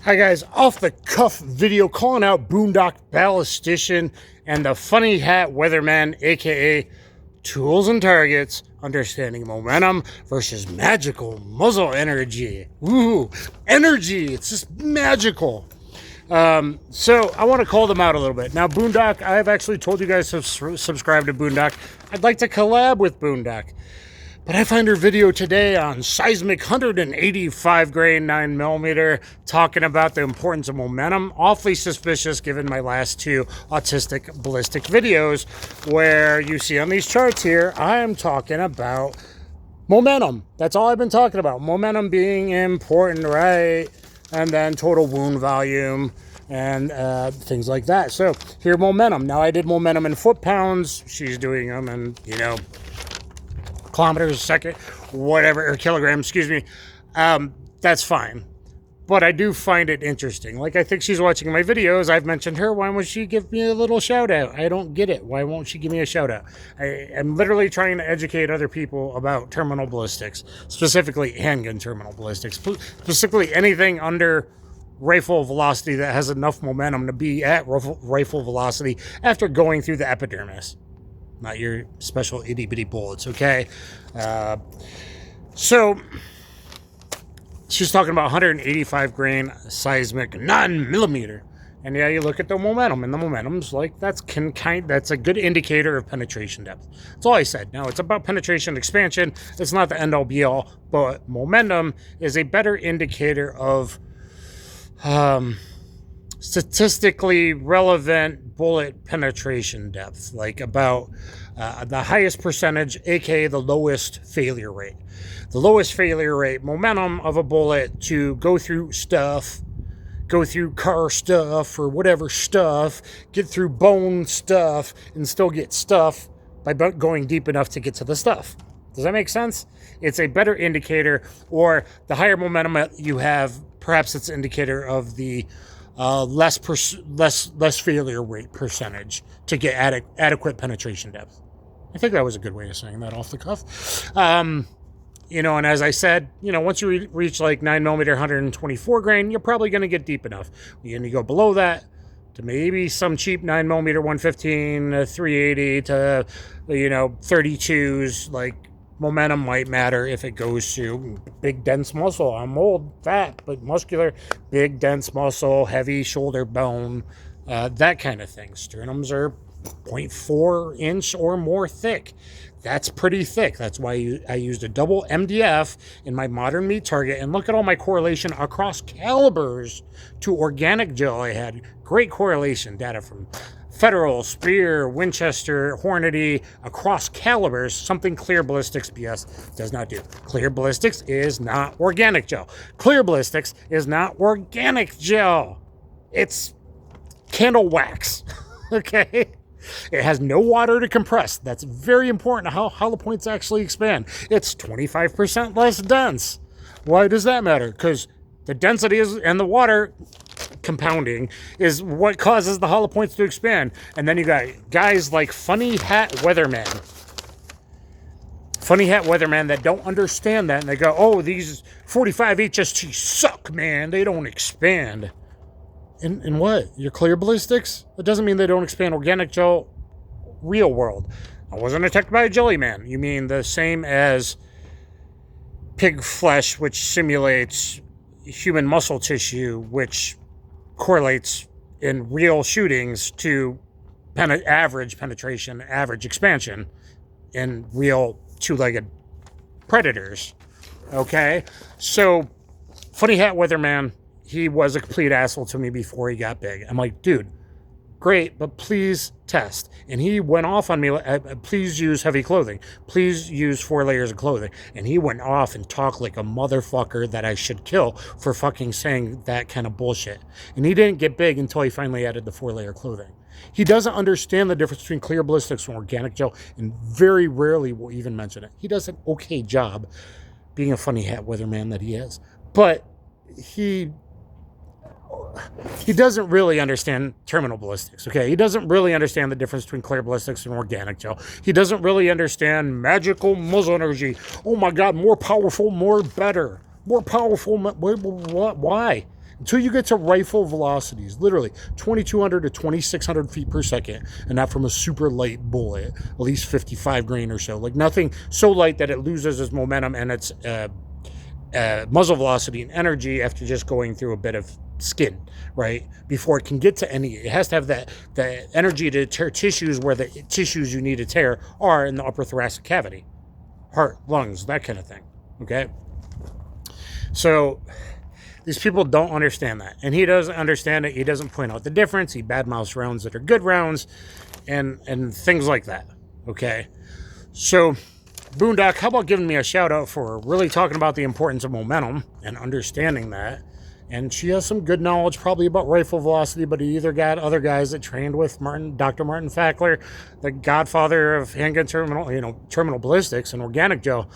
Hi guys, off the cuff video calling out Boondock Ballistician and the funny hat Weatherman, aka Tools and Targets, understanding momentum versus magical muzzle energy. Woo, energy, it's just magical. So I want to call them out a little bit. Now Boondock, I've actually told you guys to subscribe to Boondock. I'd like to collab with Boondock. But I find her video today on Seismic 185 grain 9mm talking about the importance of momentum. Awfully suspicious given my last two autistic ballistic videos where you see on these charts here, I am talking about momentum. That's all I've been talking about. Momentum being important, right? And then total wound volume and things like that. So here, momentum. Now I did momentum in foot-pounds. She's doing them in, kilometers a second, whatever, or kilograms, excuse me. That's fine. But I do find it interesting. Like, I think she's watching my videos. I've mentioned her. Why won't she give me a little shout out? I don't get it. Why won't she give me a shout out? I am literally trying to educate other people about terminal ballistics, specifically handgun terminal ballistics, specifically anything under rifle velocity that has enough momentum to be at rifle velocity after going through the epidermis. Not your special itty-bitty bullets, okay? So, she's talking about 185 grain seismic 9mm. And yeah, you look at the momentum, and the momentum's like, that's a good indicator of penetration depth. That's all I said. Now, it's about penetration expansion. It's not the end-all, be-all, but momentum is a better indicator of statistically relevant bullet penetration depth, like about the highest percentage, aka the lowest failure rate. The lowest failure rate momentum of a bullet to go through stuff, go through car stuff or whatever stuff, get through bone stuff, and still get stuff by going deep enough to get to the stuff. Does that make sense? It's a better indicator, or the higher momentum you have, perhaps it's an indicator of the less failure rate percentage to get adequate penetration depth. I think that was a good way of saying that off the cuff. And as I said, once you reach like 9mm 124 grain, you're probably going to get deep enough. You're going to go below that to maybe some cheap 9mm 115, 380 to 32s. Like, momentum might matter if it goes to big, dense muscle. I'm old, fat, but muscular, big, dense muscle, heavy shoulder bone, that kind of thing. Sternums are 0.4 inch or more thick. That's pretty thick. That's why I used a double MDF in my modern meat target. And look at all my correlation across calibers to organic gel I had. Great correlation data from Federal, Spear, Winchester, Hornady, across calibers, something Clear Ballistics BS does not do. Clear Ballistics is not organic gel. Clear Ballistics is not organic gel. It's candle wax, okay? It has no water to compress. That's very important how hollow points actually expand. It's 25% less dense. Why does that matter? Because the density and the water compounding is what causes the hollow points to expand. And then you got guys like Funny Hat Weatherman that don't understand that, and they go, oh, these 45 HST suck, man, they don't expand. And what? Your clear ballistics? It doesn't mean they don't expand. Organic gel, real world. I wasn't attacked by a jelly man. You mean the same as pig flesh, which simulates human muscle tissue, which correlates in real shootings to average penetration, average expansion in real two-legged predators. Okay? So, Funny Hat Weatherman, he was a complete asshole to me before he got big. I'm like, dude, great, but please test. And he went off on me, please use heavy clothing. Please use 4 layers of clothing. And he went off and talked like a motherfucker that I should kill for fucking saying that kind of bullshit. And he didn't get big until he finally added the 4-layer clothing. He doesn't understand the difference between clear ballistics and organic gel, and very rarely will even mention it. He does an okay job being a funny hat weatherman that he is. But he doesn't really understand terminal ballistics, okay? He doesn't really understand the difference between clear ballistics and organic gel. He doesn't really understand magical muzzle energy. Oh my God, more powerful, more better. More powerful, why? until you get to rifle velocities, literally 2,200 to 2,600 feet per second, and not from a super light bullet, at least 55 grain or so. Like nothing so light that it loses its momentum and its muzzle velocity and energy after just going through a bit of skin, right? Before it can get to any, it has to have that energy to tear tissues where the tissues you need to tear are in the upper thoracic cavity, heart, lungs, that kind of thing. Okay, so these people don't understand that, and he doesn't understand it. He doesn't point out the difference. He badmouths rounds that are good rounds, and things like that. Okay, so Boondock, how about giving me a shout out for really talking about the importance of momentum and understanding that? And she has some good knowledge probably about rifle velocity, but he either got other guys that trained with Dr. Martin Fackler, the godfather of handgun terminal ballistics and organic gel,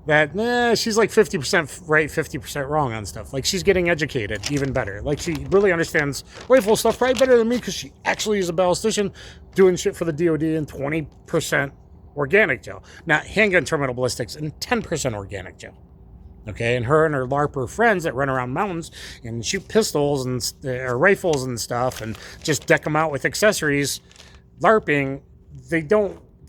that she's like 50% right, 50% wrong on stuff. Like she's getting educated even better. Like she really understands rifle stuff probably better than me because she actually is a ballistician doing shit for the DOD and 20% organic gel. Not handgun terminal ballistics and 10% organic gel. Okay, and her LARPer friends that run around mountains and shoot pistols and or rifles and stuff and just deck them out with accessories, LARPing, they're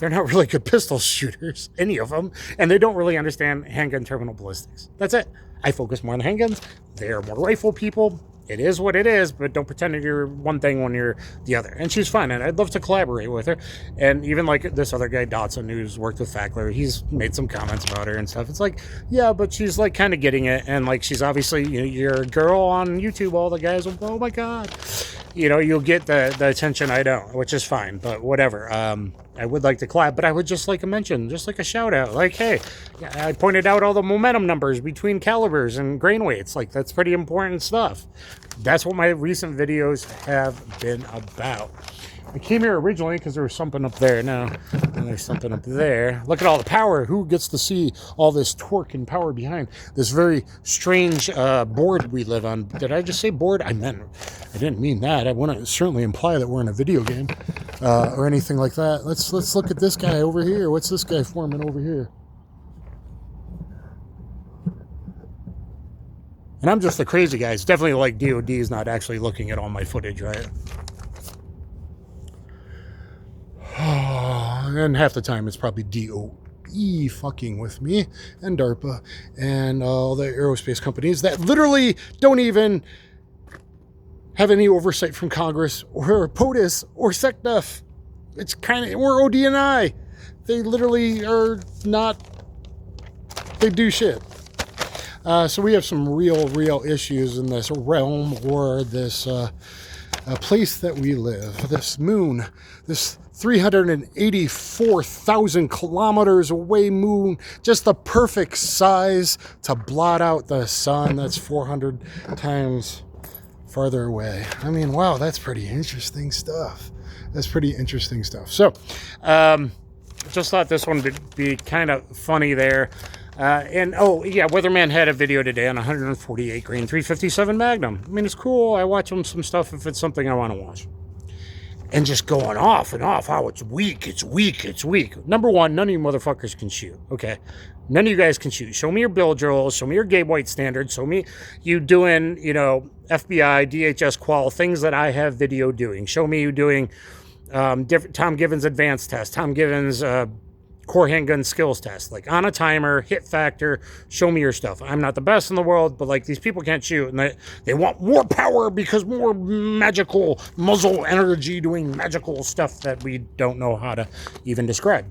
not really good pistol shooters, any of them, and they don't really understand handgun terminal ballistics. That's it. I focus more on the handguns. They're more rifle people. It is what it is, but don't pretend that you're one thing when you're the other. And she's fine, and I'd love to collaborate with her. And even like this other guy, Dotson, who's worked with Fackler, he's made some comments about her and stuff. It's like, yeah, but she's like kind of getting it. And like she's obviously, you're a girl on YouTube, all the guys will, oh my God. You'll get the attention I don't, which is fine, but whatever. I would like to collab, but I would just like a mention, just like a shout out. Like, hey, I pointed out all the momentum numbers between calibers and grain weights. Like, that's pretty important stuff. That's what my recent videos have been about. I came here originally because there was something up there. Now, and there's something up there. Look at all the power. Who gets to see all this torque and power behind this very strange board we live on? Did I just say board? I didn't mean that. I want to certainly imply that we're in a video game or anything like that. Let's look at this guy over here. What's this guy forming over here? And I'm just the crazy guy. It's definitely like DOD is not actually looking at all my footage, right? And half the time it's probably DOE fucking with me and DARPA and all the aerospace companies that literally don't even have any oversight from Congress or POTUS or SecDef. It's kind of, or ODNI. They literally are not, they do shit. So we have some real issues in this realm or this place that we live. This moon, this 384,000 kilometers away moon, just the perfect size to blot out the sun. That's 400 times farther away. I mean, wow, that's pretty interesting stuff. So, just thought this one would be kind of funny there. And oh yeah, Weatherman had a video today on 148 grain 357 Magnum. I mean, it's cool. I watch him some stuff if it's something I want to watch. And just going off and off, how it's weak. Number one, none of you motherfuckers can shoot, okay? None of you guys can shoot. Show me your bill drills, show me your Gabe White standards, show me you doing, FBI, DHS qual, things that I have video doing. Show me you doing different Tom Givens advanced test, Tom Givens core handgun skills test, like on a timer, hit factor, show me your stuff. I'm not the best in the world, but like these people can't shoot and they want more power because more magical muzzle energy doing magical stuff that we don't know how to even describe.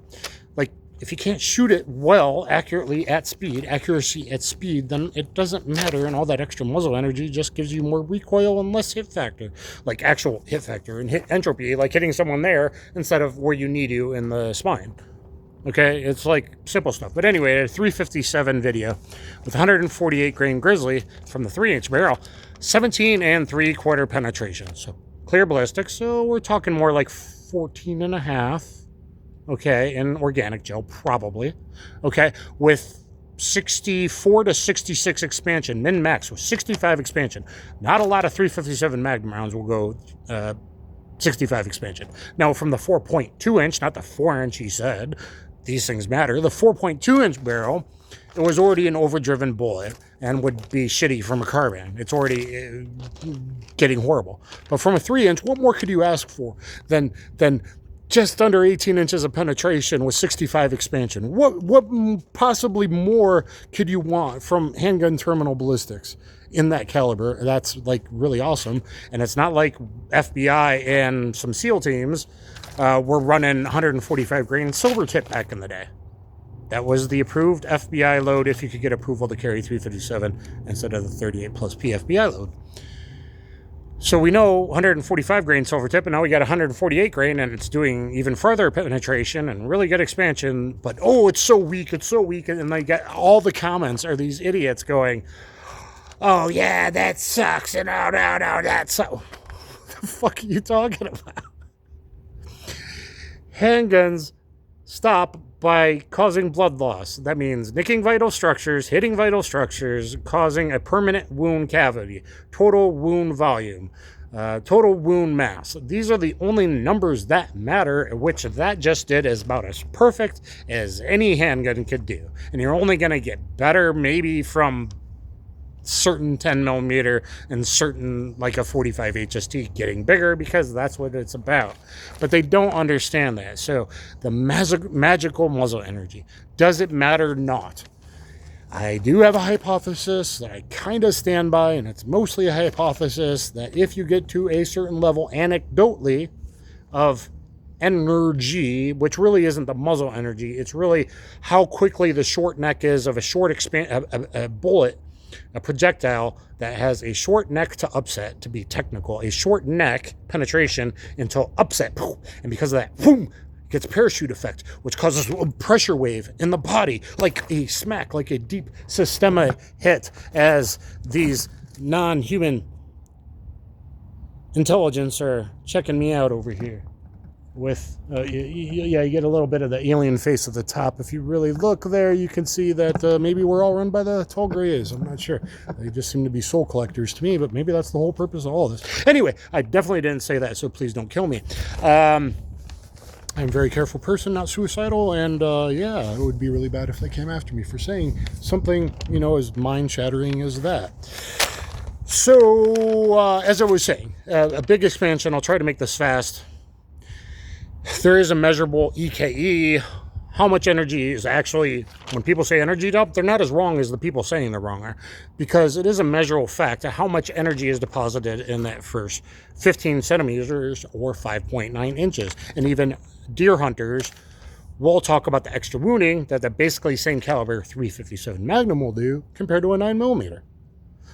Like if you can't shoot it well, accuracy at speed, then it doesn't matter, and all that extra muzzle energy just gives you more recoil and less hit factor, like actual hit factor and hit entropy, like hitting someone there instead of where you need you in the spine. Okay, it's like simple stuff. But anyway, a 357 video with 148 grain Grizzly from the 3-inch barrel, 17 3/4 penetration. So clear ballistics. So we're talking more like 14 and a half. Okay, and organic gel probably. Okay, with 64 to 66 expansion, min max with 65 expansion. Not a lot of 357 Magnum rounds will go 65 expansion. Now from the 4.2 inch, not the 4 inch, he said. These things matter. The 4.2 inch barrel, it was already an overdriven bullet. and would be shitty from a carbine. It's already getting horrible. But from a 3-inch, what more could you ask for than just under 18 inches of penetration with 65 expansion? What possibly more could you want from Handgun Terminal Ballistics in that caliber? That's like really awesome. And it's not like FBI and some SEAL teams were running 145 grain silver tip back in the day. That was the approved FBI load if you could get approval to carry 357 instead of the 38 plus PFBI load. So we know 145 grain silver tip, and now we got 148 grain, and it's doing even further penetration and really good expansion. But oh, it's so weak, and they get all the comments are these idiots going, "Oh yeah, that sucks," and no, that sucks. What the fuck are you talking about? Handguns stop by causing blood loss. That means nicking vital structures, hitting vital structures, causing a permanent wound cavity, total wound volume, total wound mass. These are the only numbers that matter, which that just did is about as perfect as any handgun could do. And you're only going to get better maybe from certain 10 millimeter and certain like a 45 HST getting bigger, because that's what it's about. But they don't understand that. So the magical muzzle energy, does it matter? Not. I do have a hypothesis that I kind of stand by, and it's mostly a hypothesis that if you get to a certain level anecdotally of energy, which really isn't the muzzle energy, it's really how quickly the short neck is of a short a bullet, a projectile that has a short neck to upset, to be technical, a short neck penetration until upset, and because of that, boom, gets parachute effect, which causes a pressure wave in the body, like a smack, like a deep systemic hit, as these non-human intelligence are checking me out over here. With you get a little bit of the alien face at the top. If you really look there, you can see that maybe we're all run by the tall grays. I'm not sure. They just seem to be soul collectors to me, but maybe that's the whole purpose of all this. Anyway, I definitely didn't say that, so please don't kill me. I'm a very careful person, not suicidal, and yeah, it would be really bad if they came after me for saying something, as mind-shattering as that. So, as I was saying, a big expansion. I'll try to make this fast. There is a measurable EKE. How much energy is actually, when people say energy dump, they're not as wrong as the people saying they're wrong are, because it is a measurable fact of how much energy is deposited in that first 15 centimeters or 5.9 inches. And even deer hunters will talk about the extra wounding that the basically same caliber 357 Magnum will do compared to a 9mm.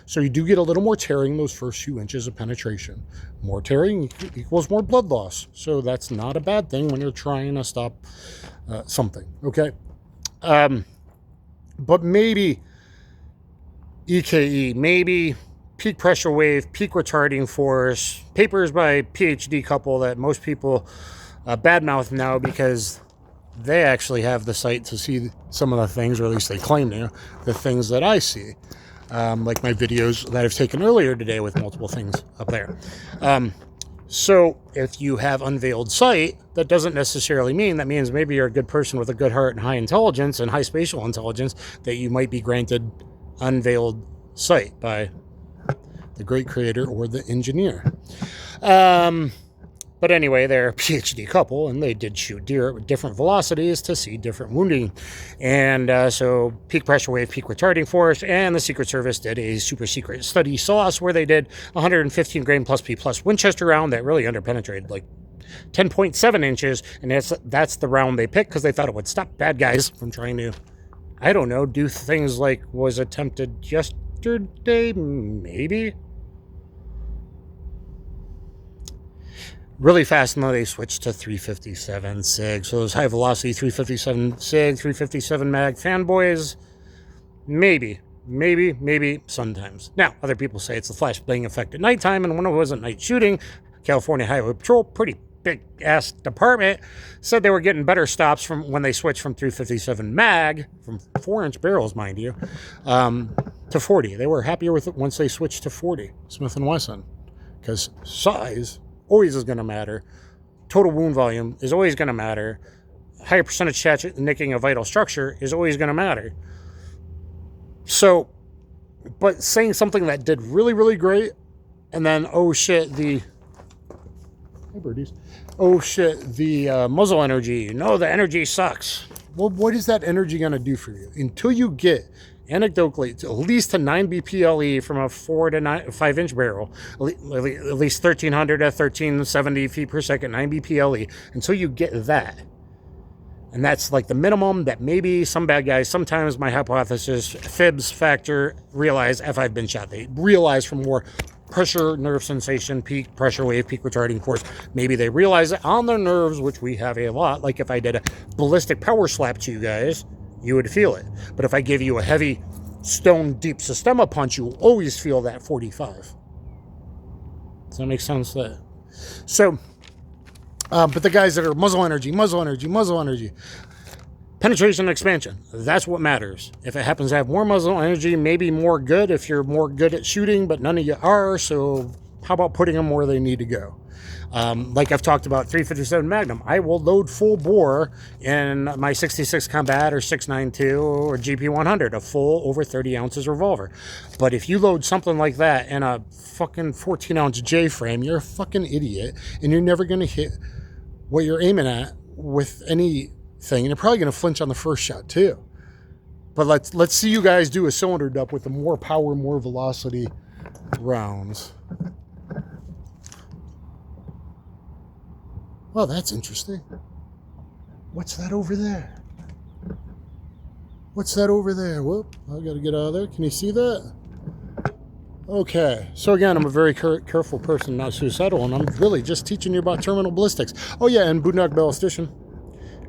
So you do get a little more tearing those first few inches of penetration. More tearing equals more blood loss. So that's not a bad thing when you're trying to stop something, okay? But maybe EKE, maybe peak pressure wave, peak retarding force, papers by PhD couple that most people badmouth now because they actually have the sight to see some of the things, or at least they claim to, the things that I see. Like my videos that I've taken earlier today with multiple things up there. So if you have unveiled sight, that doesn't necessarily mean, that means maybe you're a good person with a good heart and high intelligence and high spatial intelligence, that you might be granted unveiled sight by the great creator or the engineer. But anyway, they're a PhD couple, and they did shoot deer at different velocities to see different wounding. And so peak pressure wave, peak retarding force, and the Secret Service did a super secret study sauce where they did 115 grain plus P plus Winchester round that really underpenetrated, like 10.7 inches. And that's the round they picked because they thought it would stop bad guys from trying to, I don't know, do things like was attempted yesterday, maybe. Really fast, now they switched to 357 SIG. So those high velocity 357 SIG, 357 mag fanboys, maybe sometimes. Now, other people say it's the flashbang effect at nighttime, and when it wasn't night shooting, California Highway Patrol, pretty big ass department, said they were getting better stops from when they switched from 357 mag, from 4-inch barrels, mind you, to 40. They were happier with it once they switched to 40, Smith & Wesson, because size always is going to matter. Total wound volume is always going to matter. Higher percentage nicking a vital structure is always going to matter. So But saying something that did really, really great, and then, oh shit, hey birdies. Oh shit, the muzzle energy. No, the energy sucks. Well, what is that energy going to do for you? Until you get, anecdotally, at least a 9 BPLE from a 4 to 5 inch barrel, at least 1,300 to 1,370 feet per second, 9 BPLE, until you get that. And that's like the minimum that maybe some bad guys, sometimes my hypothesis, fibs factor, realize if I've been shot. They realize from more pressure, nerve sensation, peak pressure wave, peak retarding force. Maybe they realize it on their nerves, which we have a lot. Like if I did a ballistic power slap to you guys, you would feel it. But if I give you a heavy stone deep Sistema punch, you will always feel that 45. Does that make sense? So, but the guys that are muzzle energy, penetration and expansion, that's what matters. If it happens to have more muzzle energy, maybe more good if you're more good at shooting, but none of you are, so how about putting them where they need to go? Like I've talked about 357 Magnum, I will load full bore in my 66 Combat or 692 or GP100, a full over 30 ounces revolver. But if you load something like that in a fucking 14-ounce J frame, you're a fucking idiot, and you're never going to hit what you're aiming at with anything, and you're probably going to flinch on the first shot too. But let's see you guys do a cylinder dump with the more power, more velocity rounds. Well, that's interesting. What's that over there? What's that over there? Whoop, I gotta get out of there. Can you see that? Okay, so again, I'm a very careful person, not suicidal, and I'm really just teaching you about terminal ballistics. Oh yeah, and Boondock Ballistician.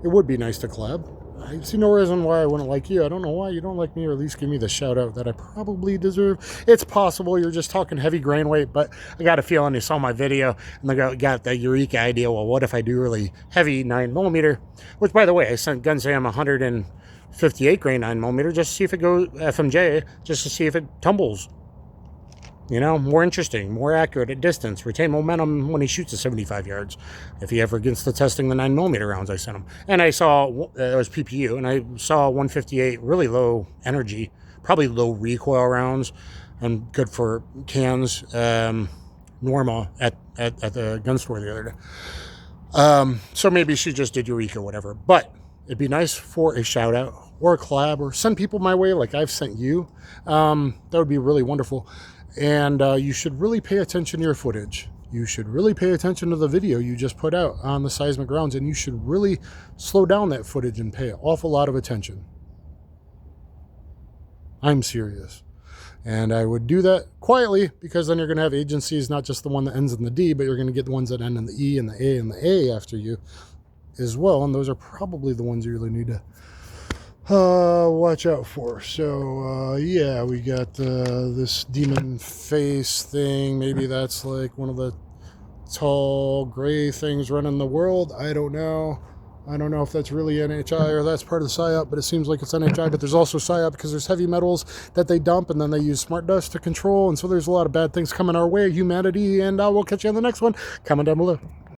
It would be nice to collab. I see no reason why I wouldn't like you. I don't know why you don't like me, or at least give me the shout out that I probably deserve. It's possible you're just talking heavy grain weight, but I got a feeling you saw my video and they got the eureka idea. Well, what if I do really heavy 9mm? Which, by the way, I sent Gun Sam 158 grain 9mm just to see if it goes FMJ, just to see if it tumbles. You know, more interesting, more accurate at distance, retain momentum when he shoots at 75 yards. If he ever gets to testing the 9mm rounds I sent him. And I saw, it was PPU, and I saw 158 really low energy, probably low recoil rounds, and good for cans, Norma at the gun store the other day. So maybe she just did Eureka or whatever. But it'd be nice for a shout out or a collab, or send people my way like I've sent you. That would be really wonderful. And you should really pay attention to your footage. You should really pay attention to the video you just put out on the seismic rounds, and you should really slow down that footage and pay an awful lot of attention. I'm serious. And I would do that quietly, because then you're going to have agencies, not just the one that ends in the D, but you're going to get the ones that end in the E and the A and the A after you as well. And those are probably the ones you really need to watch out for. So yeah, we got this demon face thing. Maybe that's like one of the tall gray things running the world. I don't know if that's really NHI or that's part of the PSYOP, but it seems like it's NHI. But there's also PSYOP because there's heavy metals that they dump, and then they use smart dust to control, and so there's a lot of bad things coming our way, humanity. And we'll catch you on the next one. Comment down below.